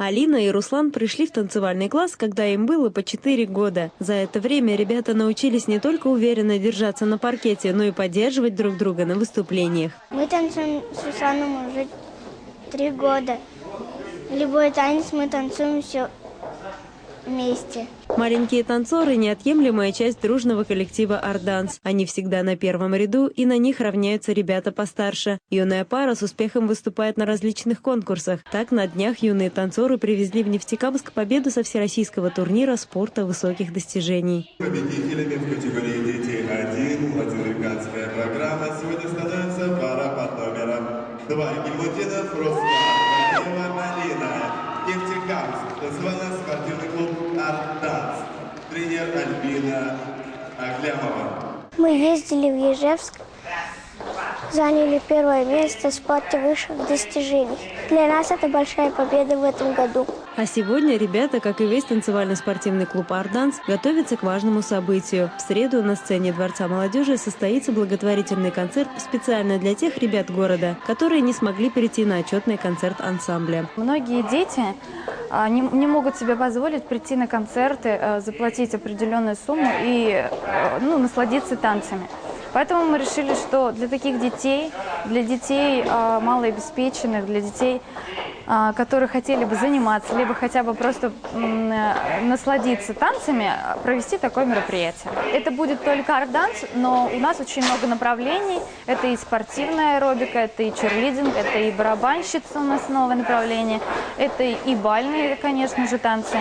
Алина и Руслан пришли в танцевальный класс, когда им было по 4 года. За это время ребята научились не только уверенно держаться на паркете, но и поддерживать друг друга на выступлениях. Мы танцуем с Русланом уже 3 года. Любой танец мы танцуем все вместе. Маленькие танцоры – неотъемлемая часть дружного коллектива «Арт-Данс». Они всегда на первом ряду, и на них равняются ребята постарше. Юная пара с успехом выступает на различных конкурсах. Так, на днях юные танцоры привезли в Нефтекамск победу со всероссийского турнира спорта высоких достижений. Победителями в категории детей 1 латиноамериканская программа сегодня становится пара под номером 2. Гильмутдинов Руслан, Алина. Нефтекамск, танцевально-спортивный клуб «Арт-Данс», тренер Альбина Аглямова. Мы ездили в Ижевск, заняли 1 место в спорте высших достижений. Для нас это большая победа в этом году. А сегодня ребята, как и весь танцевально-спортивный клуб «Арт-Данс», готовятся к важному событию. В среду на сцене Дворца молодежи состоится благотворительный концерт специально для тех ребят города, которые не смогли прийти на отчетный концерт ансамбля. Многие дети не могут себе позволить прийти на концерты, заплатить определенную сумму и насладиться танцами. Поэтому мы решили, что для таких детей, для детей малообеспеченных, для детей, которые хотели бы заниматься, либо хотя бы просто насладиться танцами, провести такое мероприятие. Это будет только арт-данс, но у нас очень много направлений. Это и спортивная аэробика, это и черлидинг, это и барабанщица у нас новое направление, это и бальные, конечно же, танцы,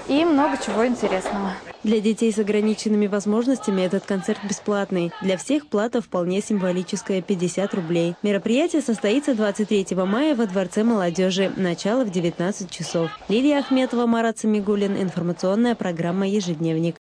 и много чего интересного. Для детей с ограниченными возможностями этот концерт бесплатный. Для всех плата вполне символическая – 50 рублей. Мероприятие состоится 23 мая во Дворце молодежи. Начало в 19 часов. Лилия Ахметова, Марат Самигуллин. Информационная программа «Ежедневник».